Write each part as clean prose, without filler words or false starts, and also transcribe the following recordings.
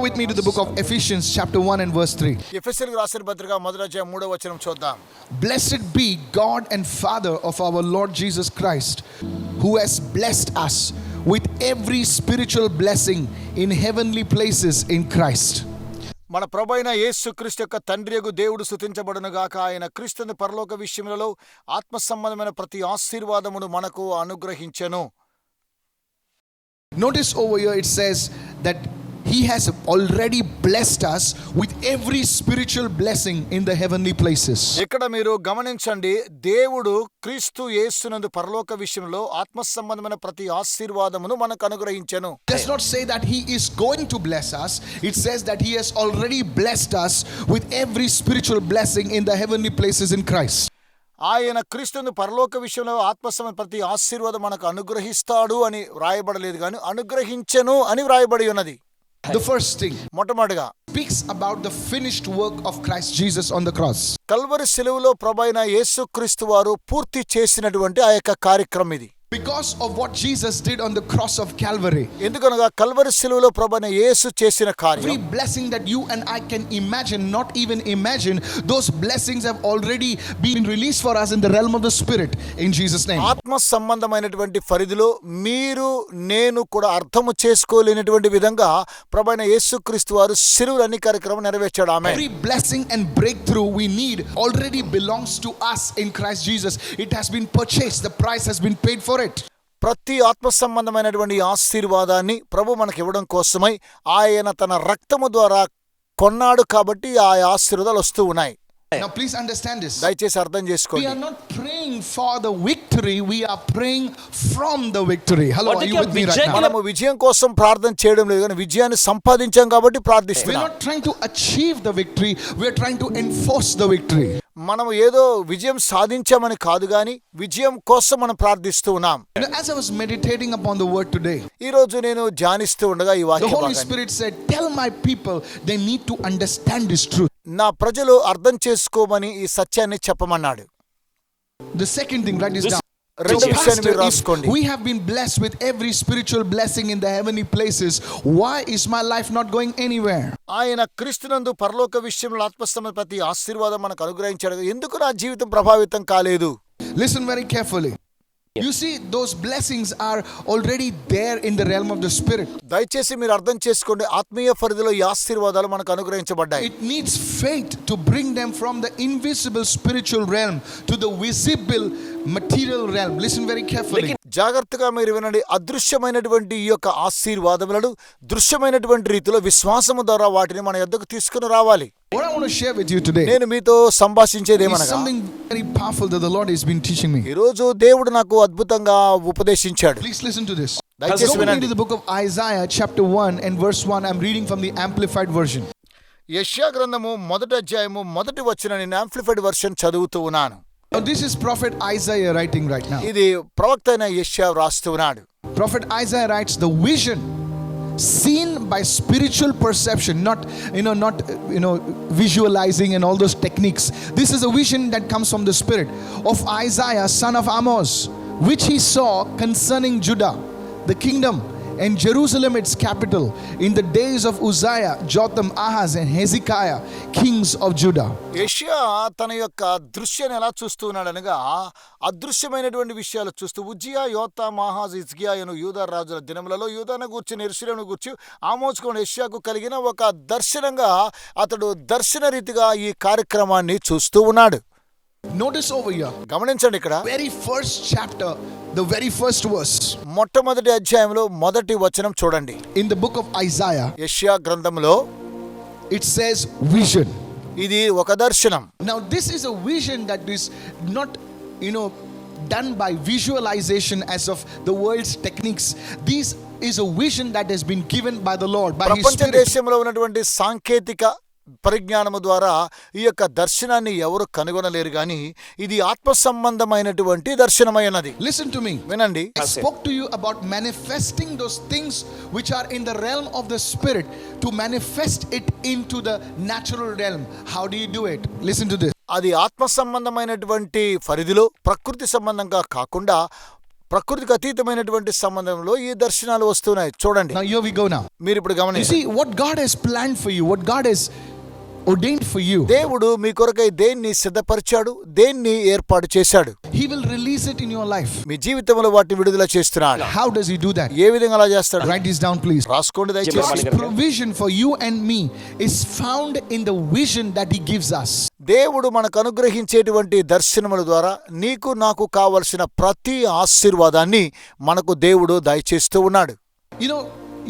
with me to the book of Ephesians chapter 1 and verse 3. ఎఫెసీయులకు రాసిన పత్రిక మొదటి అధ్యాయం 3వ వచనం చూద్దాం. Blessed be God and Father of our Lord Jesus Christ, who has blessed us with every spiritual blessing in heavenly places in Christ. మన ప్రభువైన యేసుక్రీస్తు యొక్క తండ్రియగు దేవుడు స్తుతించబడును గాక. ఆయన క్రీస్తుని పరలోక విషయములలో ఆత్మ సంబంధమైన ప్రతి ఆశీర్వాదమును మనకు అనుగ్రహించెను. Notice over here it says that He has already blessed us with every spiritual blessing in the heavenly places. ఇక్కడ మీరు గమనించండి, దేవుడు క్రీస్తు యేసునందు పరలోక విషయంలో ఆత్మ సంబంధమైన ప్రతి ఆశీర్వాదమును మనకు అనుగ్రహించెను. It does not say that He is going to bless us. It says that He has already blessed us with every spiritual blessing in the heavenly places in Christ. ఆయన క్రీస్తుని పరలోక విషయంలో ఆత్మ సంబంధ ప్రతి ఆశీర్వాదం మనకు అనుగ్రహిస్తాడు అని వ్రాయబడలేదు, కానీ అనుగ్రహించెను అని వ్రాయబడి ఉన్నది. The first thing మొట్టమొదటిగా speaks about the finished work of Christ Jesus on the cross. Calvary శిలువలో ప్రభువైన యేసుక్రీస్తు వారు పూర్తి చేసినటువంటి ఆ యొక్క కార్యక్రమం ఇది. Because of what Jesus did on the cross of Calvary, ఎందుకనగా కల్వరి శిలువలో ప్రభువైన యేసు చేసిన every కార్యం, blessing that you and I can imagine, not even imagine, those blessings have already been released for us in the realm of the Spirit in Jesus' name. ఆత్మ సంబంధమైనటువంటి పరిధిలో మీరు నేను కూడా అర్థము చేసుకోలేనటువంటి విధంగా ప్రభువైన యేసుక్రీస్తు వారు శిలువలో అన్ని కార్యక్రమం నెరవేర్చాడు. ఆమేన్. Every blessing and breakthrough we need already belongs to us in Christ Jesus. It has been purchased. The price has been paid for it. ప్రతి ఆత్మ సంబంధమైనటువంటి ఆశీర్వాదాన్ని ప్రభు మనకి ఇవ్వడం కోసమై ఆయన తన రక్తము ద్వారా కొన్నాడు, కాబట్టి ఆ ఆశీర్వాదాలు వస్తూ ఉన్నాయి. Now please understand this. దయచేసి అర్థం We చేసుకోండి. are not praying for the victory, we are praying from the victory. Hello, are you with me right now? మనము విజయం కోసం ప్రార్థన చేయడం లేదు, కానీ విజయాన్ని సంపాదించాం కాబట్టి We're ప్రార్థిస్తున్నాం. not trying to achieve the victory, we're trying to enforce the victory. మనము ఏదో విజయం సాధించామని కాదు, కానీ విజయం కోసం మనం ప్రార్థిస్తూ ఉన్నాం. You know, as I was meditating upon the word today, ఈ రోజు నేను ధ్యానిస్తూ ఉండగా ఈ the వాక్య Holy భాగాన్ని, Spirit said, tell my people they need to understand this truth. నా ప్రజలు అర్థం చేసుకోమని ఈ సత్యాన్ని చెప్పమన్నాడు. The second thing, write this down. రెండో So, విషయాన్ని Pastor, మీరు if రాసుకోండి. we have been blessed with every spiritual blessing in the heavenly places, why is my life not going anywhere? ఆయన క్రీస్తునందు పరలోక విషయంలో ఆత్మస్థమ ప్రతి ఆశీర్వాదం మనకు అనుగ్రహించాడు, ఎందుకు నా జీవితం ప్రభావితం కాలేదు? Listen very carefully. You see, those blessings are already there in the realm of the Spirit. దయచేసి మీరు అర్థం చేసుకోండి, ఆత్మీయ పరిధిలో ఈ ఆశీర్వాదాలు మనకు అనుగ్రహించబడ్డాయి. It needs faith to bring them from the invisible spiritual realm to the visible material realm. Listen very carefully. జాగ్రత్తగా మీరు వినండి. అదృశ్యమైనటువంటి ఈ యొక్క ఆశీర్వాదములను దృశ్యమైనటువంటి రీతిలో విశ్వాసము ద్వారా వాటిని మన యొద్దకు తీసుకుని రావాలి. What I want to share with you today నేను మీతో సంభాషించేది is ఏమనగా, something very powerful that the Lord has been teaching me. ఈ రోజు దేవుడు నాకు అద్భుతంగా ఉపదేశించాడు. Please listen to this. దయచేసి Go with me వినండి. to the book of Isaiah chapter 1 and verse 1. I'm reading from the Amplified version. యెషయా గ్రంథము మొదటి అధ్యాయము మొదటి వచనాన్ని నేను యాంప్లిఫైడ్ వర్షన్ చదువుతూ ఉన్నాను. Now this is prophet Isaiah writing right now. ఇది ప్రవక్త అయిన యెషయా రాస్తూ ఉన్నాడు. Prophet Isaiah writes, the vision seen by spiritual perception, not visualizing and all those techniques. This is a vision that comes from the spirit of Isaiah son of Amos, which he saw concerning Judah, the kingdom, and Jerusalem its capital, in the days of Uzziah, Jotham, Ahaz, and Hezekiah, kings of Judah. యెషయా తన యొక్క దృశ్యాన్ని ఎలా చూస్తూ ఉన్నాడు అనగా, అదృశ్యమైనటువంటి విషయాలు చూస్తూ ఉజ్జియా, యోతాం, ఆహాజ్, హిజ్కియా అను యూదా రాజుల దినములలో యూదాను గూర్చి యెరూషలేమును గూర్చి ఆమోచుకున్న యెషయాకు కలిగిన ఒక దర్శనంగా అతడు దర్శన రీతిగా ఈ కార్యక్రమాన్ని చూస్తూ ఉన్నాడు. Notice over here, గమనించండి, ఇక్కడ very first chapter, the very first verse మొట్టమొదటి అధ్యాయంలో మొదటి వచనం చూడండి. in the book of Isaiah, యెషయా గ్రంథంలో it says vision. ఇది ఒక దర్శనం. Now this is a vision that is not done by visualization as of the world's techniques. This is a vision that has been given by the Lord, by His ప్రపంచ Spirit. దేశంలో ఉన్నటువంటి సాంకేతిక పరిజ్ఞానము ద్వారా ఈ యొక్క దర్శనాన్ని ఎవరు కనుగొనలేరు, కానీ ఇది ఆత్మ సంబంధమైనటువంటి దర్శనమైనది. Listen to me. వినండి. I spoke to you about manifesting those things which are in the realm of the Spirit, to manifest it into the natural realm. How do you do it? Listen to this. అది ఆత్మ సంబంధమైనటువంటి పరిధిలో ప్రకృతి సంబంధంగా కాకుండా ప్రకృతికి అతీతమైనటువంటి సంబంధంలో ఈ దర్శనాలు వస్తున్నాయి. చూడండి, Now here we go now. మీరు ఇప్పుడు You గమనించండి. see what God has planned for you, what God has ordained for you. దేవుడు మీ కొరకై దేన్ని సిద్ధపరిచాడు, దేన్ని ఏర్పాటు చేశాడు. He will release it in your life. మీ జీవితంలో వాటిని విడుదల చేస్తున్నాడు. How does he do that? ఏ విధంగా అలా చేస్తాడు? Write this down please. రాసుకోండి దయచేసి. God's provision for you and me is found in the vision that he gives us. దేవుడు మనకు అనుగ్రహించేటువంటి దర్శనముల ద్వారా నీకు నాకు కావలసిన ప్రతి ఆశీర్వాదాన్ని మనకు దేవుడు దయచేస్తూ ఉన్నాడు. You know,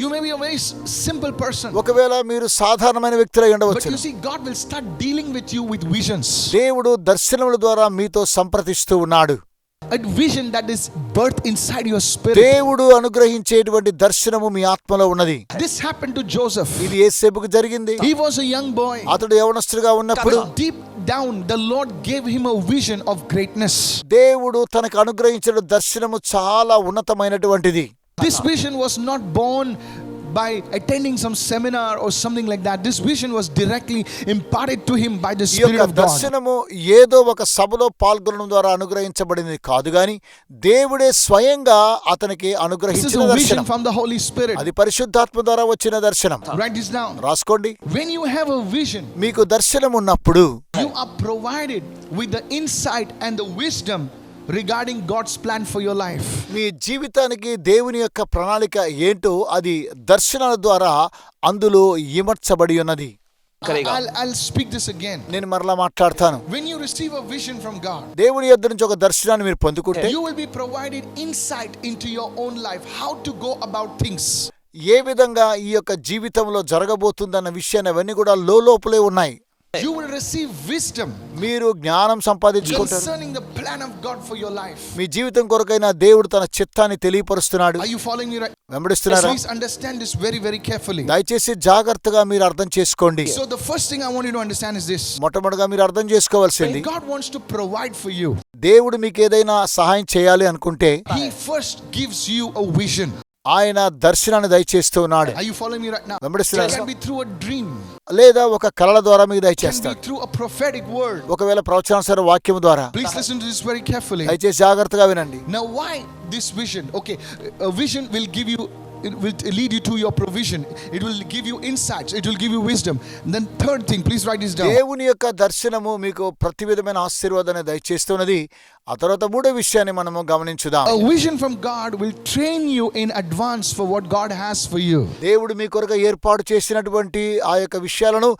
you may be a very simple person, ఒకవేళ మీరు సాధారణమైన వ్యక్తులై but ఉండవచ్చు. you see God will start dealing with you with visions. దేవుడు దర్శనముల ద్వారా మీతో సంప్రదిస్తూ ఉన్నాడు. A vision that is birthed inside your spirit. దేవుడు అనుగ్రహించేటువంటి దర్శనము మీ ఆత్మలో ఉన్నది. This happened to Joseph. ఇది యేసేపుకు జరిగింది. He was a young boy. అతడు యవనస్తుడిగా ఉన్నప్పుడు But deep down the Lord gave him a vision of greatness. దేవుడు తనకు అనుగ్రహించిన దర్శనము చాలా ఉన్నతమైనటువంటిది. This vision was not born by attending some seminar or something like that. This vision was directly imparted to him by the ఈ Spirit యొక్క of God. దర్శనము ఏదో ఒక సభలో పాల్గొనడం ద్వారా అనుగ్రహించబడింది కాదు గాని దేవుడే స్వయంగా అతనికి This is అనుగ్రహించిన a vision దర్శనం. from the Holy Spirit. అది పరిశుద్ధాత్మ ద్వారా వచ్చిన దర్శనం. Write this down. రాసుకోండి. When you have a vision, మీకు దర్శనం ఉన్నప్పుడు you are provided with the insight and the wisdom regarding God's plan for your life. మీ జీవితానికి దేవుని యొక్క ప్రణాళిక ఏంటో అది దర్శనాల ద్వారా అందులో ఇమర్చబడి ఉన్నది. I'll speak this again. నేను మరలా మాట్లాడతాను. When you receive a vision from God, దేవుని యొద్ద నుంచి ఒక దర్శనాన్ని మీరు పొందుకుంటే you will be provided insight into your own life, how to go about things. ఏ విధంగా ఈ యొక్క జీవితంలో జరగబోతుందన్న విషయాన్ని అవన్నీ కూడా లోపలే ఉన్నాయి. You will receive wisdom మీరు జ్ఞానం సంపాదించుకుంటారు. concerning the plan of God for your life. మీ జీవితం కొరకైన దేవుడు తన చిత్తాన్ని తెలియపరుస్తున్నాడు. Are you following me right? వెంబడిస్తున్నారా? Please understand this very, very carefully. దయచేసి జాగ్రత్తగా మీరు అర్థం చేసుకోండి. So the first thing I want you to understand is this. మొట్టమొదటిగా మీరు అర్థం చేసుకోవాల్సింది, When God wants to provide for you, దేవుడు మీకు ఏదైనా సహాయం చేయాలి అనుకుంటే He first gives you a vision. ఆయన దర్శనాన్ని దయచేస్తూ ఉన్నాడు. Are you following me right now? It వెంబడిస్తున్నారా? can be through a dream. లేదా ఒక కళల ద్వారా మీకు It can be దయచేస్తాడు. through a prophetic word. ఒకవేళ ప్రవచనానుసార వాక్యం ద్వారా. Please listen to this very carefully. దయచేసి జాగ్రత్తగా వినండి. Now why this vision? Okay, a vision will give you, it will lead you to your provision. It will give you insights. It will give you wisdom. And then third thing, please write this down. దేవుని యొక్క దర్శనము మీకు ప్రతి విధమైన ఆశీర్వాదాన్ని దయచేస్తున్నది. ఆ తర్వాత మూడో విషయాన్ని మనము గమనించుదాం. A vision from God will train you in advance for what God has for you. దేవుడు మీ కొరకు ఏర్పాటు చేసినటువంటి ఆ యొక్క విషయాలను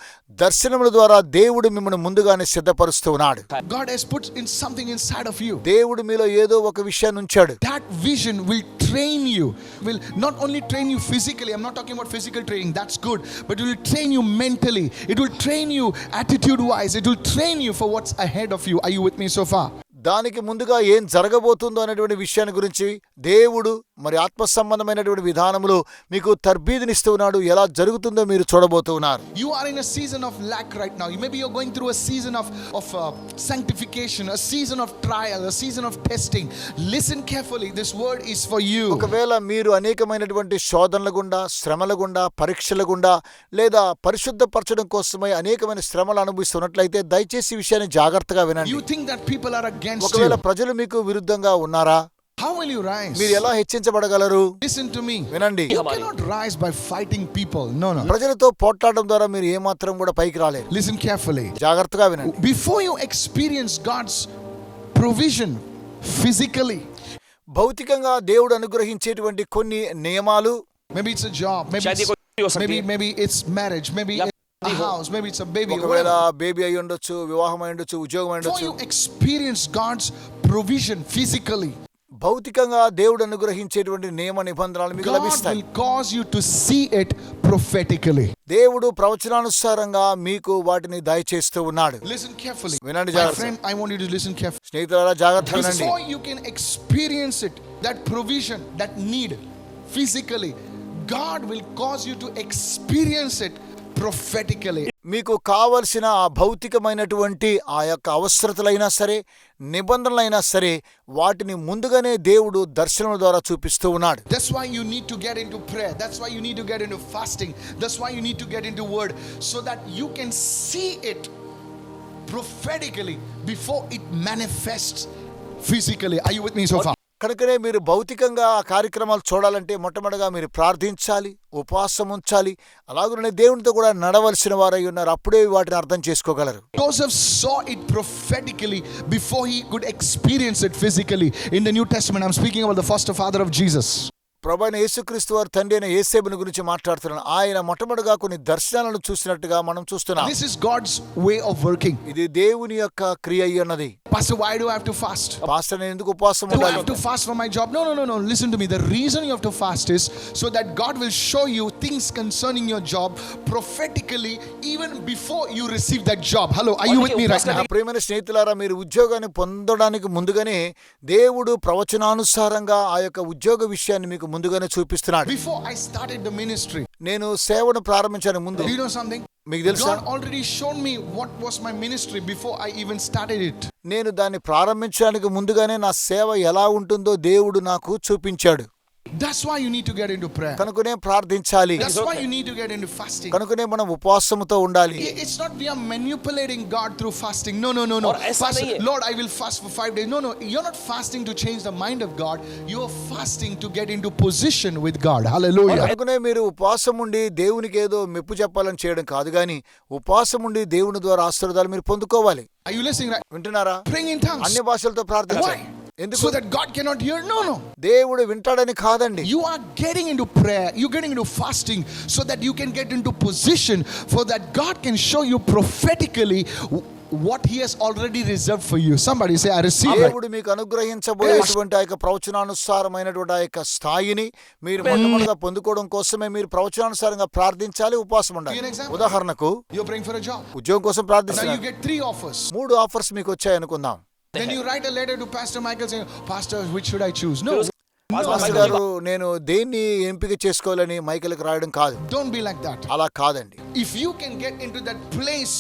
దర్శనముల ద్వారా దేవుడు మిమ్మల్ని ముందుగానే సిద్ధపరుస్తూ ఉన్నాడు. God has put in something inside of you. దేవుడు మీలో ఏదో ఒక విషయాన్ని ఉంచాడు. That vision will train you. Will not only train you physically. I'm not talking about physical training. That's good. But it will train you mentally. It will train you attitude-wise. It will train you for what's ahead of you. Are you with me so far? దానికి ముందుగా ఏం జరగబోతుందో అనేటువంటి విషయాన్ని గురించి దేవుడు మరి ఆత్మ సంబంధమైనటువంటి విధానములో మీకు తర్బీదునిస్తూ ఉన్నాడు. ఎలా జరుగుతుందో మీరు చూడబోతూ ఉన్నారు. You are in a season of lack right now. Maybe you're going through a season of sanctification, a season of trial, a season of testing. Listen carefully. This word is for you. ఒకవేళ మీరు అనేకమైనటువంటి శోధనల గుండా, శ్రమల గుండా, పరీక్షల గుండా లేదా పరిశుద్ధపరచడం కోసమై అనేకమైన శ్రమలు అనుభవిస్తున్నట్లయితే దయచేసి ఈ విషయాన్ని జాగ్రత్తగా వినండి. You think that people are against ఒకవేళ you. ప్రజలు మీకు విరుద్ధంగా ఉన్నారా? How will you rise? మీరు ఎలా హెచ్చించబడగలరు? Listen to me. వినండి. You cannot rise by fighting people. No. ప్రజలతో పోట్లాడడం ద్వారా మీరు ఏమాత్రం కూడా పైకి రాలేరు. Listen carefully. జాగ్రత్తగా వినండి. Before you experience God's provision physically, భౌతికంగా దేవుడు అనుగ్రహించేటువంటి కొన్ని నియమాలు, maybe it's a job, maybe it's marriage, maybe it's a house, maybe it's a baby. ఒకవేళ whatever. బేబీ అయి ఉండొచ్చు, వివాహం అయి ఉండొచ్చు, ఉద్యోగం అయి Before ఉండొచ్చు. you experience God's provision physically, భౌతికంగా దేవుడు అనుగ్రహించేటువంటి నియమ నిబంధనలు మీకు God లభిస్తాయి. will cause you to see it prophetically. దేవుడు ప్రవచనానుసారంగా మీకు వాటిని దయచేస్తూ ఉన్నాడు. Listen carefully. వినండి My జాగ్రత్తగా. friend, I want you to listen carefully. స్నేహితులారా జాగ్రత్తగా వినండి. Before you can experience it, that provision, that need physically, God will cause you to experience it prophetically. మీకు కావలసిన ఆ భౌతికమైనటువంటి ఆ యొక్క అవసరతలైనా సరే, నిబంధనలైనా సరే, వాటిని ముందుగానే దేవుడు దర్శనం ద్వారా చూపిస్తూ ఉన్నాడు. That's why you need to get into prayer. That's why you need to get into fasting. That's why you need to get into word, so that you can see it prophetically before it manifests physically. Are you with me so far? కనుకనే మీరు భౌతికంగా ఆ కార్యక్రమాలు చూడాలంటే మొట్టమొదటిగా మీరు ప్రార్థించాలి, ఉపవాసం ఉంచాలి, అలాగనే దేవునితో కూడా నడవలసిన వారై ఉన్నారు. అప్పుడే వాటిని అర్థం చేసుకోగలరు. Joseph saw it prophetically before he could experience it physically. In the New Testament, I'm speaking about the foster father of Jesus. ప్రభువైన యేసుక్రీస్తు వారి తండ్రి అయిన యేసేబుని గురించి మాట్లాడుతున్నాను. ఆయన మొట్టమొదటిగా కొన్ని దర్శనాలను చూసినట్టుగా మనం చూస్తున్నాం. This is God's way of working. ఇది దేవుని యొక్క క్రియ అయి ఉన్నది. Pastor, why do I have to fast? Pastor నేను ఎందుకు ఉపవాసం Do I ఉండాలి? have to fast for my job? No. Listen to me. The reason you have to fast is so that God will show you things concerning your job prophetically even before you receive that job. Hello, are you with me right now? నా ప్రియమైన స్నేహితులారా, మీరు ఉద్యోగాన్ని పొందడానికి ముందుగానే దేవుడు ప్రవచనానుసారంగా ఆ యొక్క ఉద్యోగ విషయాన్ని మీకు ముందుగానే చూపిస్తున్నాడు. Before I started the ministry, నేను సేవను ప్రారంభించడానికి ముందు do you know something? మీకు తెలుసా, God already shown me what was my ministry before I even started it. నేను దాన్ని ప్రారంభించడానికి ముందుగానే నా సేవ ఎలా ఉంటుందో దేవుడు నాకు చూపించాడు. That's why you need to get into prayer. కనుకనే ప్రార్థించాలి. That's why you need to get into fasting. కనుకనే మనం ఉపవాసముతో ఉండాలి. It's not we are manipulating God through fasting. No. Pastor, Lord, I will fast for 5 days. No. You're not fasting to change the mind of God. You're fasting to get into position with God. Hallelujah. కనుకనే మీరు ఉపవాసం ఉండి దేవునికి ఏదో మెప్పు చెప్పాలని చేయడం కాదు, కానీ ఉపవాసం ఉండి దేవుని ద్వారా ఆశీర్వాదాలు మీరు పొందుకోవాలి. Are you listening right? వింటున్నారా? Praying in tongues. అన్య భాషలతో ప్రార్థించాలి. Why? ఎందుకు? So that God cannot hear? No. దేవుడు వింటాడని కాదండి. You are getting into prayer. You're getting into fasting so that you can get into position for that God can show you prophetically what he has already reserved for you. Somebody say, I receive it. దేవుడు మీకు అనుగ్రహించబోయేటువంటి ఆ యొక్క ప్రవచనానుసారమైనటువంటి ఆ యొక్క స్థాయిని మీరు మొట్టమొదటిగా పొందుకోవడం కోసమే మీరు ప్రవచనానుసారంగా ప్రార్థించాలి, ఉపవాసం ఉండాలి. ఉదాహరణకు You're praying for a job. ఉద్యోగం కోసం Now ప్రార్థిస్తున్నారు. you get 3 offers. 3 offers మీకు వచ్చాయి అనుకుందాం. Then you write a letter to Pastor Michael saying, Pastor, which should I choose? No. Pastor గారు, నేను దేన్ని ఎంపిక చేసుకోవాలని మైకేల్కి రాయడం కాదు. Don't be like that. అలా కాదండి. If you can get into that place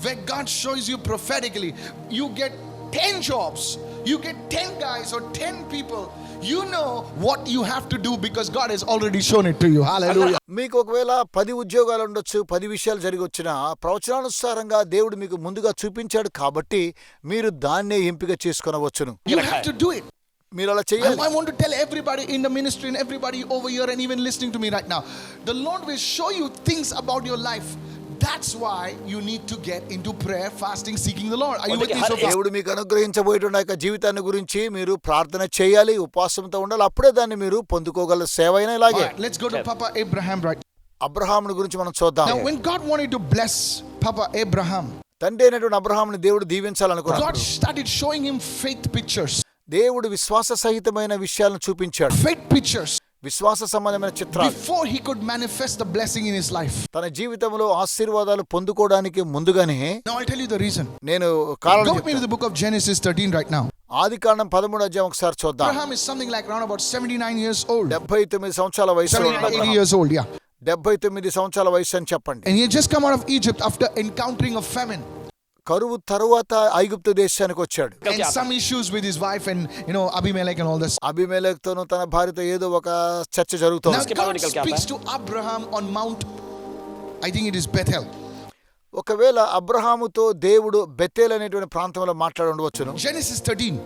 where God shows you prophetically, you get 10 jobs, you get 10 guys or 10 people, you know what you have to do because God has already shown it to you. Hallelujah. మీకు ఒకవేళ 10 ఉద్యోగాలు ఉండొచ్చు, 10 విషయాలు జరిగి వచ్చినా ప్రవచనానుసారంగా దేవుడు మీకు ముందుగా చూపించాడు కాబట్టి మీరు దాన్నే ఎంపిక చేసుకొనవచ్చును. You have to do it. మీరు అలా చేయాలి. I want to tell everybody in the ministry and everybody over here and even listening to me right now, the Lord will show you things about your life. That's why you need to get into prayer, fasting, seeking the Lord. Are you with me so far? దేవుడు మీకు అనుగ్రహించబోయేటువంటి యొక్క జీవితాన్ని గురించి మీరు ప్రార్థన చేయాలి, ఉపవాసంతో ఉండాలి. అప్పుడే దాన్ని మీరు పొందుకోగల సేవ అయినా ఇలాగే. All right, let's go to Papa Abraham right అబ్రహాముని గురించి మనం చూద్దాం. now. When God wanted to bless Papa Abraham, తండ్రి అయినటువంటి అబ్రహాముని దేవుడు దీవించాలనుకున్నాడు. God started showing him faith pictures. దేవుడు విశ్వాస సహితమైన విషయాలను చూపించాడు. Faith pictures. విశ్వాస సంబంధమైన చిత్రాలు. Before he could manifest the blessing in his life. తన జీవితంలో ఆశీర్వాదాలు పొందుకోవడానికి ముందుగానే Now I'll tell you the reason. నేను కారణం Go with me to the book of Genesis 13 right now. ఆదికాండం 13వ అధ్యాయం ఒకసారి చూద్దాం. Abraham is something like around about 79 years old. 79 సంవత్సరాల వయసు. 80 years old, yeah. 79 సంవత్సరాల వయసు అని చెప్పండి. And he had just come out of Egypt after encountering a famine. కరువు తరువాత ఐగుప్తు దేశానికి వచ్చాడు. And some issues with his wife and Abimelech and all this. అబీమెలెకుతోను తన భార్యతో ఏదో ఒక చర్చ జరుగుతోంది. Now God speaks to Abraham on Mount, I think it is Bethel. ఒకవేళ అబ్రహాముతో దేవుడు బెతేల్ అనేటువంటి ప్రాంతంలో మాట్లాడి ఉండవచ్చును. Genesis 13.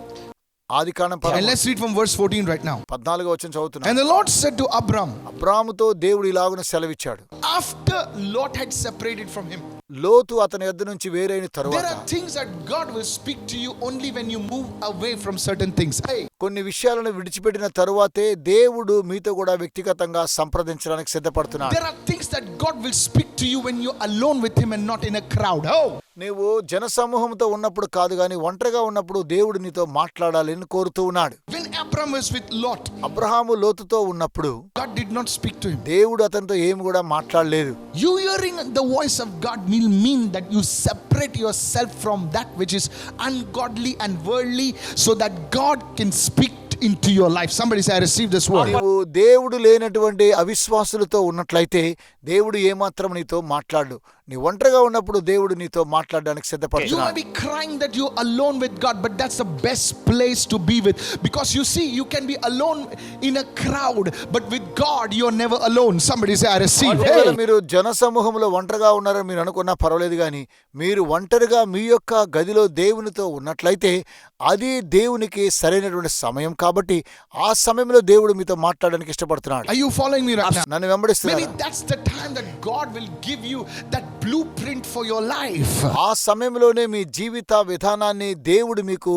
Adikandam And let's read from verse 14 right now. 14వ వచనం చదువుతున్నా. And the Lord said to Abram, అబ్రాహాముతో దేవుడు ఇలాగున సెలవిచ్చాడు. after Lot had separated from him, లోతు అతని యొద్ద నుంచి వేరైన there తరువాత are things that God will speak to you only when you move away from certain things. Hey, కొన్ని విషయాలను విడిచిపెట్టిన తరువాతే దేవుడు మీతో కూడా వ్యక్తిగతంగా సంప్రదించడానికి సిద్ధపడుతున్నాడు. there are things that God will speak to you when you're alone with him and not in a crowd. Oh, నీవు జనసమూహంతో ఉన్నప్పుడు కాదు గాని ఒంటరిగా ఉన్నప్పుడు దేవుడు నీతో మాట్లాడాలని కోరుతూ ఉన్నాడు. when Abram was with Lot, Abraham లోతుతో ఉన్నప్పుడు God did not speak to him. దేవుడు అతనితో ఏమి కూడా మాట్లాడలేదు. You hearing the voice of God will mean that you separate yourself from that which is ungodly and worldly so that God can speak into your life. Somebody say, I receive this word. నీవు దేవుడు లేనటువంటి అవిశ్వాసులతో ఉన్నట్లయితే దేవుడు ఏమాత్రం నీతో మాట్లాడు. నీ ఒంటరిగా ఉన్నప్పుడు దేవుడు నీతో మాట్లాడడానికి You might సిద్ధపడుతున్నాడు. be crying that you're alone with God, but that's the best place to be with. Because you see, you can be alone in a crowd, but with God, you're never alone. Somebody say, I receive. ఒకవేళ Hey. మీరు జన సమూహంలో ఒంటరిగా ఉన్నారని మీరు అనుకున్నా పర్వాలేదు, కానీ మీరు ఒంటరిగా మీ యొక్క గదిలో దేవునితో ఉన్నట్లయితే అది దేవునికి సరైనటువంటి సమయం. కాబట్టి ఆ సమయంలో దేవుడు మీతో మాట్లాడడానికి ఇష్టపడుతున్నాడు. Are you following me right now? నన్ను Maybe వెంబడిస్తున్నారా? that's the time that God will give you that blueprint for your life. ఆ సమయంలోనే మీ జీవిత విధానాన్ని దేవుడు మీకు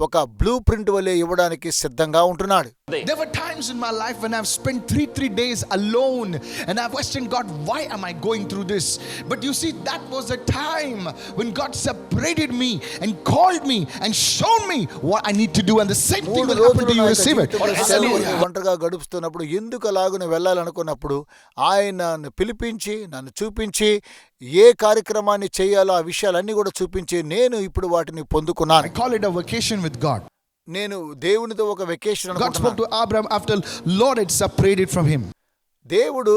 ఒక బ్లూ ప్రింట్ వలె ఇవ్వడానికి సిద్ధంగా ఉంటున్నాడు. There were times in my life when I've spent three days alone and I've questioned God, why am I going through this? But you see, that was the time when God separated me and called me and shown me what I need to do, and the same thing will happen to you. Receive it. Hallelujah. ఒంటరిగా గడుపుతున్నప్పుడు ఎందుకు అలాగున వెళ్ళాలనుకున్నప్పుడు ఆయన నన్ను పిలిపించి నన్ను చూపించి ఏ కార్యక్రమాన్ని చేయాలో ఆ విషయాలన్నీ కూడా చూపించి నేను ఇప్పుడు వాటిని పొందుకున్నాను. I call it a vacation with God. నేను దేవునితో ఒక వెకేషన్ God spoke అనుకుంటున్నాను. to Abraham after Lord had separated from him. దేవుడు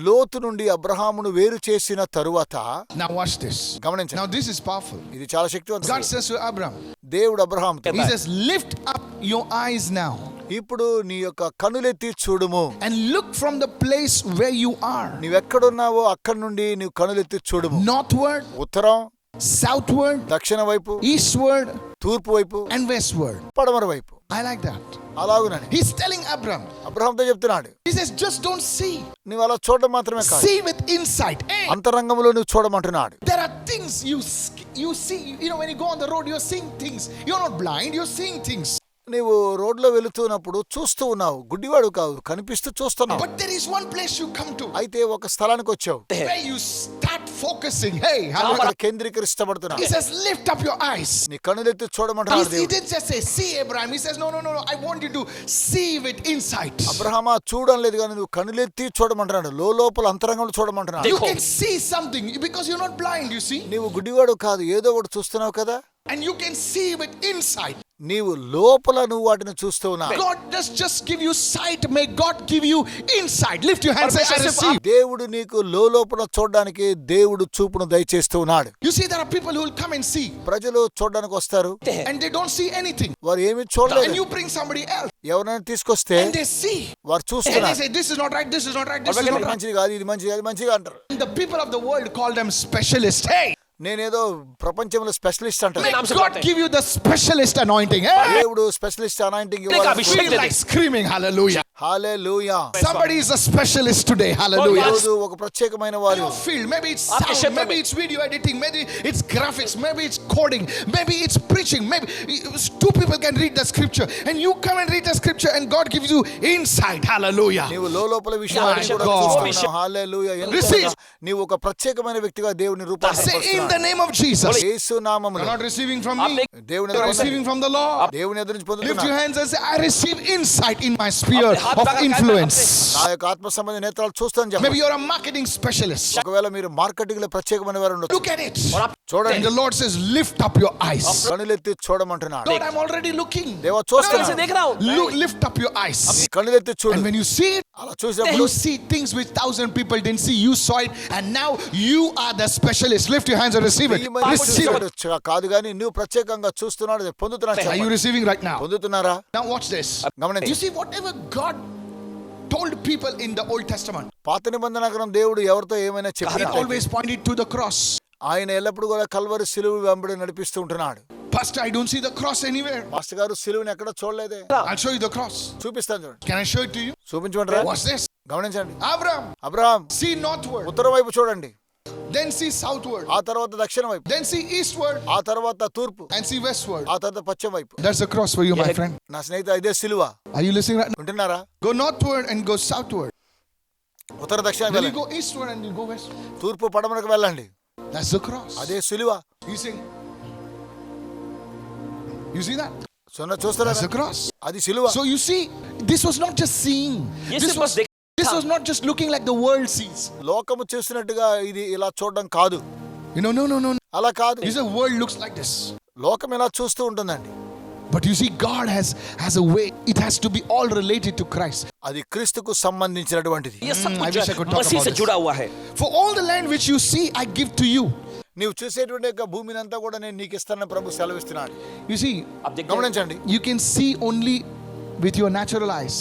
లోతు నుండి అబ్రహామును వేరు చేసిన తరువాత Now watch this. గమనించండి, Now this is powerful. ఇది చాలా God శక్తివంతం. says to Abraham, దేవుడు అబ్రహాముతో He says, lift up your eyes now ఇప్పుడు నీ యొక్క కనులెత్తి చూడుము. and look from the place where you are. నీవెక్కడున్నావో అక్కడి నుండి నీవు కనులెత్తి చూడుము. Northward, ఉత్తరం, southward, దక్షిణ వైపు, eastward, తూర్పు వైపు, and westward. పడమర వైపు. I like that. అలాగునని He's telling Abraham, అబ్రహాంతో చెప్తున్నాడు. he says, just don't see. నువ్వు అలా చూడడం మాత్రమే కాదు, See with insight. Hey, అంతరంగంలో నువ్వు చూడమంటున్నాడు. there are things you see, when you go on the road, you're seeing things. You're not blind, you're seeing things. నీవు రోడ్లో వెళుతున్నప్పుడు చూస్తూ ఉన్నావు, గుడ్డివాడు కావు, కనిపిస్తూ చూస్తున్నావు. But there is one place you come to అయితే ఒక స్థలానికి వచ్చావు, where you start focusing. Hey, అక్కడ hallelujah. కేంద్రీకరిస్తబడుతున్నావు. He says, lift up your eyes. నీ కనులెత్తి చూడమంటున్నాడు He దేవుడు. didn't just say, see Abraham. He says, no. I want you to see with insight. అబ్రహామా చూడడం లేదు కానీ నువ్వు కనులెత్తి చూడమంటున్నాడు, లోపల అంతరంగంలో చూడమంటున్నాడు. You can see something because you're not blind, you see. నీవు గుడ్డివాడు కాదు, ఏదో ఒకటి చూస్తున్నావు కదా, And you can see with insight. నీవు లోపల నువ్వు వాటిని చూస్తూ ఉన్నావు. God does just give you sight. May God give you insight. Lift your hands and say, I receive. దేవుడు నీకు లోపల చూడడానికి దేవుడు చూపును దయచేస్తూ ఉన్నాడు. You see, there are people who will come and see, ప్రజలు చూడడానికి వస్తారు, and they don't see anything. వారు ఏమి And చూడలేదు. you bring somebody else, ఎవరైనా తీసుకొస్తే and they see. వారు And they చూస్తున్నారు, say, this is not right, this is not right, this is ఇది not right. మంచిది కాదు, ఇది మంచిది కాదు, మంచిగా అంటారు. And the people of the world call them specialists. Hey, నేనేదో ప్రపంచంలో స్పెషలిస్ట్ may అంటారు. God give you the specialist anointing. Hey, దేవుడు specialist anointing feel like screaming hallelujah. Hallelujah. Somebody is a specialist today. Hallelujah. ఈరోజు ఒక ప్రత్యేకమైన In వారు your field, maybe it's sound, maybe it's video editing, maybe it's graphics, maybe it's coding, maybe it's preaching, maybe two people can read the scripture and you come and read the scripture and God gives you insight. Hallelujah. నీవు లోపల విషయాలు కూడా God. చూస్తున్నావు. హల్లెలూయా. Receive. నీవు ఒక ప్రత్యేకమైన వ్యక్తిగా దేవుని Say in రూపాంతరపరుస్తున్నావు. the name of Jesus. యేసు నామములో You're not receiving from me, దేవుని you're ఎదురు receiving from the Lord. దేవుని ఎదురు నుంచి Lift your పొందుతున్నావు. hands and say, I receive insight in my sphere of influence. నా యొక్క ఆత్మ సంబంధ నేత్రాలు చూస్తాను చెప్పండి. Maybe you're a marketing specialist. ఒకవేళ మీరు మార్కెటింగ్ లో ప్రత్యేకమైన వారు ఉండొచ్చు. Look at it. And చూడండి, the Lord says, lift up your eyes. కనులెత్తి చూడమంటున్నాడు. Lord, I'm already looking. దేవా చూస్తున్నాను, Lift up your eyes. కనులెత్తి చూడు. And when you see it, అలా చూసినప్పుడు you see things which 1,000 people didn't see. You saw it, and now you are the specialist. Lift your hands and receive it. వెయ్యి మంది Receive it. చూసేవాడు కాదు కానీ నువ్వు ప్రత్యేకంగా చూస్తున్నాడు, పొందుతున్నాడు. Are you receiving right now? పొందుతున్నారా? Now watch this. గమనించండి. You see, whatever God told people in the Old Testament, పాత నిబంధన గ్రంథం దేవుడు ఎవరితో ఏమైనా it చెప్పిన always pointed to the cross. ఆయన ఎల్లప్పుడు కూడా కల్వరి సిలువ వెంబడి నడిపిస్తూ ఉంటున్నాడు. Pastor, I don't see the cross anywhere. Master గారు సిలువని ఎక్కడ చూడలేదే. I'll show you the cross. చూపిస్తాను చూడండి. Can I show it to you? చూపించమంటారా? Watch this. గమనించండి. Abraham, అబ్రహాం see northward, ఉత్తరం వైపు చూడండి, then see southward, ఆ తర్వాత దక్షిణ వైపు, then see eastward, ఆ తర్వాత తూర్పు, and see westward. ఆ తర్వాత పశ్చిమ వైపు. That's the cross for you, my friend. నా స్నేహితుడు ఇదే సిలువ. Are you listening right now? వింటున్నారా? Go northward and go southward. ఉత్తర దక్షిణ Then you వెళ్ళండి, go eastward and you go west. తూర్పు పడమరకు వెళ్ళండి. That's the cross. అదే సిలువ. You see that? చూస్తారా? That's the cross. అది సిలువ. So you see, this was not just seeing. This was not just looking like the world sees. లోకము చూసినట్టుగా ఇది ఇలా చూడడం కాదు. No. అలా కాదు. This world looks like this. లోకం ఇలా చూస్తూ ఉంటుందండి. But you see, God has a way. It has to be all related to Christ. అది క్రీస్తుకు సంబంధించినటువంటిది. ये सब I wish I could talk Masih about से this. जुड़ा हुआ है. For all the land which you see, I give to you. నీవు చూసేటువంటి యొక్క భూమిని అంతా కూడా నేను నీకు ఇస్తానని ప్రభు సెలవిస్తున్నాడు. You see, आप देखते हैं గమనించండి, you can see only with your natural eyes.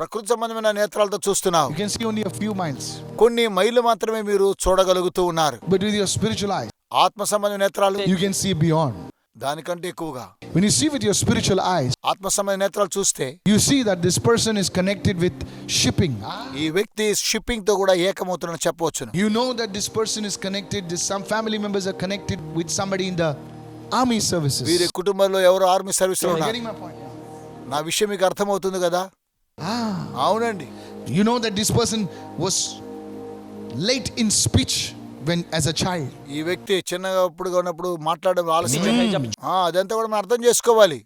ప్రకృతి సంబంధమైన నేత్రాలతో చూస్తున్నావు. You can see only a few miles. కొన్ని మైళ్ళు మాత్రమే మీరు చూడగలుగుతూ ఉన్నారు. But with your spiritual eyes, ఆత్మ సంబంధ నేత్రాలు you can see beyond. దానికంటే ఎక్కువగా. When you see with your spiritual eyes, ఆత్మ సంబంధ నేత్రాలు చూస్తే you see that this person is connected with shipping. ఈ వ్యక్తి షిప్పింగ్ తో కూడా ఏకమవుతున్న చెప్పవచ్చును. You know that this person is connected, some family members are connected with somebody in the army services. వీరి కుటుంబంలో ఎవరు ఆర్మీ సర్వీస్ లో You're ఉన్నారు. getting my point? నా విషయం మీకు అర్థమవుతుంది కదా? అవునండి. You know that this person was late in speech when as a child. ఈ వ్యక్తి చిన్నగా ఉన్నప్పుడు మాట్లాడడం ఆలస్యం. అదంతా కూడా మనం అర్థం చేసుకోవాలి.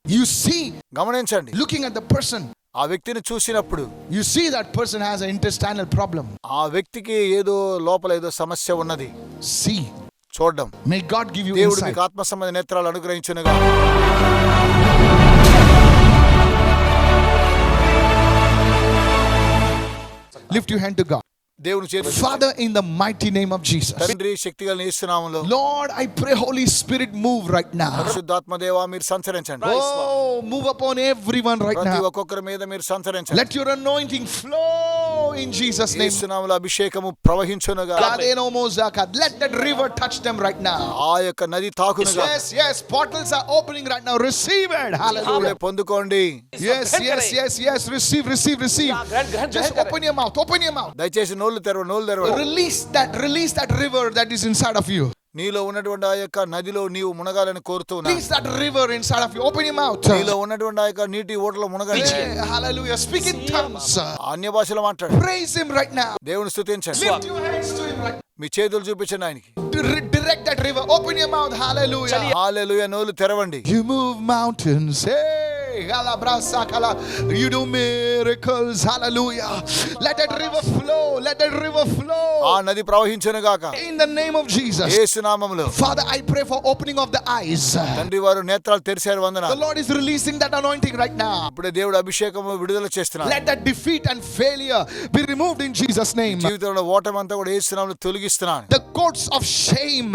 You see, గమనించండి, looking at the person, ఆ వ్యక్తిని చూసినప్పుడు you see that person has an intestinal problem. ఆ వ్యక్తికి ఏదో లోపల ఏదో సమస్య ఉన్నది. See, చూడడం. may God give you దేవుడు insight. మీకు ఆత్మ సంబంధ నేత్రాలు అనుగ్రహించునుగా. Lift your hand to God. దేవుని చేతులు. Father, in the mighty name of Jesus. తండ్రి శక్తిగల యేసు నామములో. Lord, I pray Holy Spirit move right now. పరిశుద్ధాత్మ దేవా మీరు సంచరించండి. Oh, move upon everyone right ప్రతి now. ఒక్కొక్కరి మీద మీరు సంచరించండి. Let your anointing flow in Jesus' name. యేసు నామములో అభిషేకము ప్రవహించునుగా. Let that river touch them right now. ఆ యొక్క నది తాకునుగా. Yes, yes, portals are opening right now. Receive it. Hallelujah. ఆమె పొందుకోండి. Yes, yes, yes, yes. Receive, receive, receive. Just open your mouth. Open your mouth. దయచేసి నోళ్ళు తెరవండి. Release that river that is inside of you. నీలో ఉన్నటువంటి ఆ యొక్క నదిలో నీవు మునగాలని కోరుతున్నా. Release that river inside of you. Open your mouth. నీలో ఉన్నటువంటి ఆ యొక్క నీటి ఓటలో మునగండి. Hey, hallelujah. Speak in tongues. అన్య భాషలో మాట్లాడండి. Praise him right now. దేవుని స్తుతించండి. Lift your hands to him right now. మీ చేతులు చూపించండి ఆయనకి. Direct that river. Open your mouth. Hallelujah. హల్లెలూయా. నోళ్ళు తెరవండి. You move mountains. Hey, you do miracles. Hallelujah. Let that river flow. Let that river flow. ఆ నది ప్రవహించును గాక. In the name of Jesus. యేసు నామములో. Father, I pray for opening of the eyes. తండ్రి వారు నేత్రాలు తెరిచారు. వందనాలు. The Lord is releasing that anointing right now. ఇప్పుడే దేవుడు అభిషేకము విడుదల చేస్తున్నాడు. Let that defeat and failure be removed in Jesus' name. జీవితంలో ఓటమి అంతా కూడా యేసు నామములో తొలగిస్తున్నాను. The courts of shame,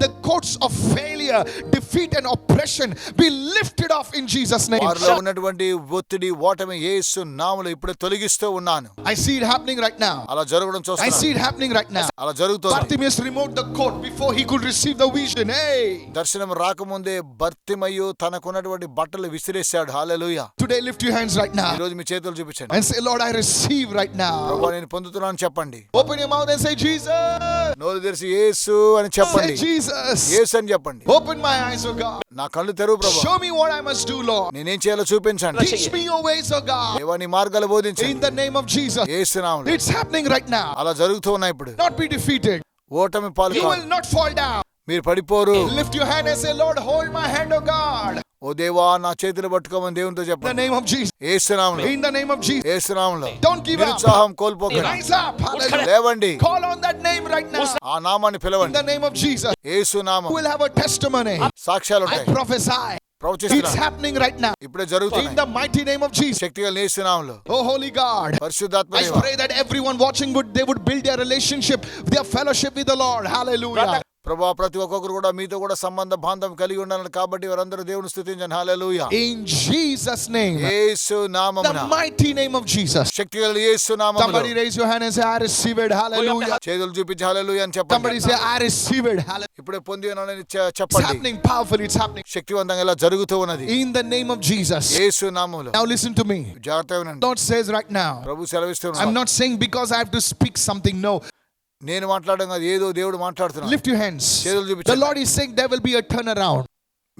the courts of failure, defeat and oppression be lifted off in Jesus' name. వారిలో ఉన్నటువంటి ఒత్తిడి ఓటమి యేసు నామములో ఇప్పుడే తొలగిస్తూ ఉన్నాను. I see it happening right now. అలా జరగడం I చూస్తున్నాను. see it happening right now. అలా జరుగుతోంది. Bartimaeus removed the coat before he could receive the vision. Hey! దర్శనం రాకముందే బర్తిమయ్యు తనకున్నటువంటి బట్టలు విసిరేశాడు. హల్లెలూయా. Today lift your hands right ఈ now రోజు మీ చేతులు చూపించండి. and say, Lord, I receive right now. ప్రభువా నేను పొందుతున్నాను చెప్పండి. Open your mouth and say, Jesus. నోరు తెరిచి యేసు అని Say, చెప్పండి. Jesus. యేసు అని చెప్పండి. Open my eyes, oh God. నా కళ్ళు తెరువు ప్రభువా. Show me what I must do, Lord. నేనేం చేయాలో చూపించండి. Teach me your ways, oh God. దేవా నీ మార్గాలు బోధించండి. In the name of Jesus. యేసు నామములో. It's happening right now. అలా జరుగుతూ ఉన్నాయి ఇప్పుడు. Not be defeated. ఓటమి పాలు You కాదు. will not fall down. మీరు పడిపోరు. Lift your hand and say, Lord, hold my hand, oh God. ఓ దేవా నా చేతులు పట్టుకోమని దేవునితో In the చెప్పండి. name of Jesus. యేసు నామములో. In the name of Jesus. యేసు నామములో. Don't give up. నిరుత్సాహం కోల్పోకండి. Rise up. Hallelujah. లేవండి. Call on that name right now. ఆ నామాన్ని In పిలవండి. the name of Jesus. యేసు నామం. You will have a testimony. సాక్ష్యాలు I ఉంటాయి. prophesy. It's ప్రవచిస్తున్నాను. happening right now. ఇప్పుడే In జరుగుతుంది. the mighty name of Jesus. శక్తిగల యేసు నామములో. Oh, holy God. పరిశుద్ధాత్మ I దేవా. pray that everyone watching they would build their relationship, their fellowship with the Lord. Hallelujah. ప్రభువా ప్రతి ఒక్కొక్కరు కూడా మీతో కూడా సంబంధ బాంధం కలిగి ఉండాలని కాబట్టి వారందరూ దేవుని స్తుతించండి. హల్లెలూయా. In Jesus' name. యేసు నామమున. The mighty name of Jesus. శక్తిగల యేసు నామములో. Somebody raise your hand and say, I receive it. Hallelujah. చేతులు చూపించి హల్లెలూయా అని Somebody చెప్పండి. say, I receive it. Hallelujah. ఇప్పుడే పొంది ఉన్నానని It's చెప్పండి. happening powerfully. It's happening. శక్తివంతంగా ఇలా జరుగుతూ ఉన్నది. In the name of Jesus. యేసు నామములో. Now listen to me. జాగ్రత్తగా వినండి. Lord says right now, ప్రభు సెలవిస్తున్నాడు. I'm not saying because I have to speak something. No. నేను మాట్లాడడం కాదు, ఏదో దేవుడు మాట్లాడుతున్నాడు. Lift your hands. చేతులు The చూపించండి. Lord is saying there will be a turnaround.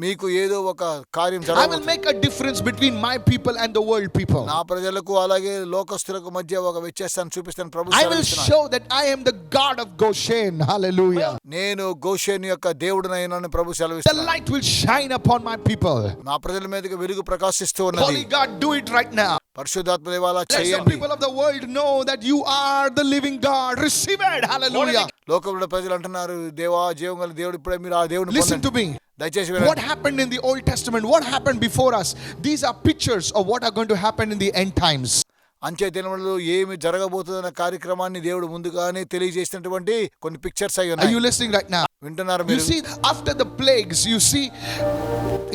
మీకు ఏదో ఒక కార్యం I will జరగబోతుంది. make a difference between my people and the world people. నా ప్రజలకు అలాగే లోకస్తులకు మధ్య ఒక వ్యత్యాసాన్ని చూపిస్తాను ప్రభు I will సెలవిస్తున్నాడు. show that I am the God of Goshen. Hallelujah. నేను గోషేను యొక్క దేవుడినైనానని ప్రభు The సెలవిస్తున్నాడు. light will shine upon my people. నా ప్రజల మీదకి వెలుగు ప్రకాశిస్తూ ఉన్నది. Holy God, do it right now. పరిశుద్ధాత్మ దేవా అలా Let the చేయండి. people of the world know that you are the living God. Receive it. Hallelujah. లోకంలో ప్రజలు అంటున్నారు, దేవా జీవం గల దేవుడు, ఇప్పుడే మీరు ఆ దేవుడిని Listen to పొందండి. me. దయచేసి What వినండి. happened in the Old Testament? What happened before us? These are pictures of what are going to happen in the end times. అంచె దినములలో ఏమి జరగబోతుందన్న కార్యక్రమాన్ని దేవుడు ముందుగానే తెలియజేసినటువంటి కొన్ని పిక్చర్స్ అయి Are ఉన్నాయి. you listening right now? వింటున్నారు You మీరు? see, after the plagues, you see,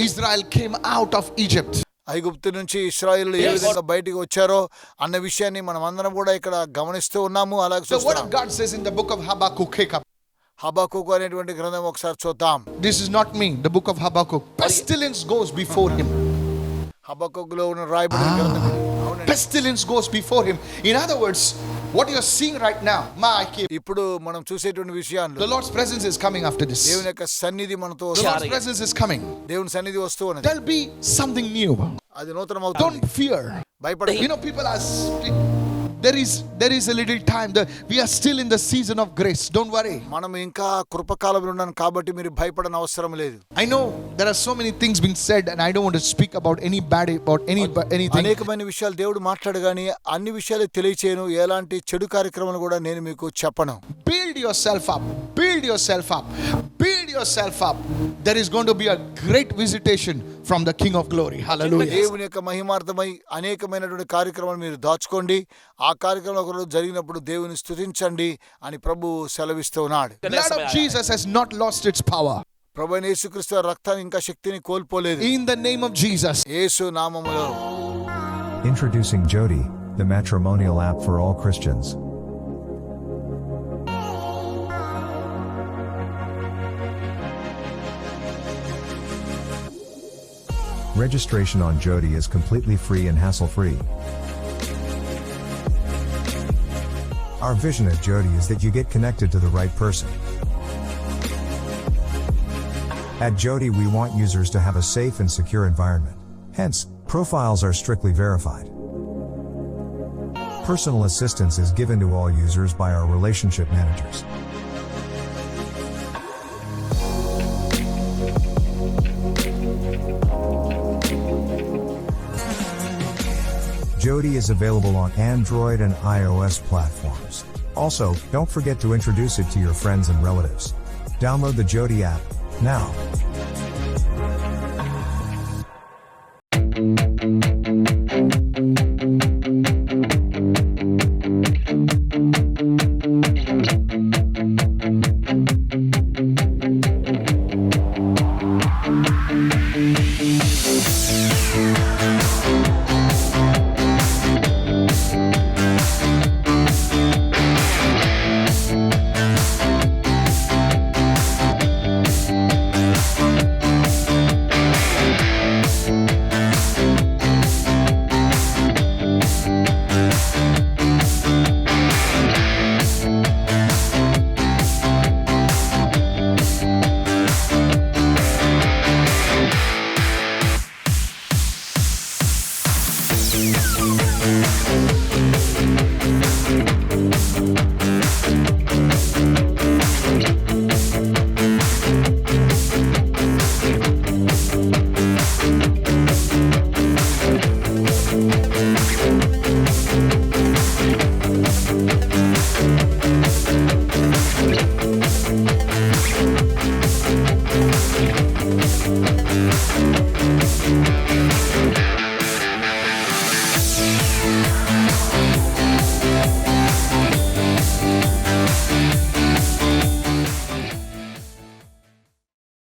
Israel came out of Egypt. ఐగుప్తు నుంచి ఇశ్రాయేలు ఏ విధంగా బయటికి వచ్చారో అన్న విషయాన్ని మనం అందరం కూడా ఇక్కడ గమనిస్తూ ఉన్నాము. అలాగే The word చూస్తున్నాం. of God says in the book of Habakkuk. హబక్కూకు అనేటువంటి గ్రంథం ఒకసారి చూద్దాం. This is not me, the book of Habakkuk. Pestilence goes before him. హబక్కూకులో ఉన్న రాయబడిన గ్రంథం ఇది. అవునండి. Pestilence goes before him. In other words, what you're seeing right now, ఇప్పుడు మనం చూసేటువంటి విషయాలు the Lord's presence is coming after this. దేవుని యొక్క సన్నిధి మనతో The వస్తుంది. Lord's presence is coming. దేవుని సన్నిధి వస్తూ ఉన్నది. There'll be something new. అది నూతనం అవుతుంది. Don't fear. భయపడకండి. You know, people are there is a little time. We are still in the season of grace. Don't worry. మనం ఇంకా కృపకాలంలో ఉన్నాం కాబట్టి మీరు భయపడని అవసరం లేదు. I know there are so many things being said, and I don't want to speak about any bad about anything. అనేకమైన విషయాలు దేవుడు మాట్లాడు గాని అన్ని విషయాలు తెలియచేయను. ఎలాంటి చెడు కార్యక్రమాలు కూడా నేను మీకు చెప్పను. Build yourself up. Build yourself up. Build yourself up. There is going to be a great visitation from the King of Glory. Hallelujah. దేవుని యొక్క మహిమార్థమై అనేకమైనటువంటి కార్యక్రమాలు మీరు దాచుకోండి. ఆ కార్యక్రమం ఒకరోజు జరిగినప్పుడు దేవుని స్తుతించండి అని ప్రభు సెలవిస్తూ ఉన్నాడు. The blood of Jesus has not lost its power. ప్రభువైన యేసుక్రీస్తు రక్తం ఇంకా శక్తిని కోల్పోలేదు. In the name of Jesus. యేసు నామములో. Introducing Jodi, the matrimonial app for all Christians. Registration on Jodi is completely free and hassle-free. Our vision at Jodi is that you get connected to the right person. At Jodi, we want users to have a safe and secure environment. Hence, profiles are strictly verified. Personal assistance is given to all users by our relationship managers. Jodi is available on Android and iOS platforms. Also, don't forget to introduce it to your friends and relatives. Download the Jodi app now.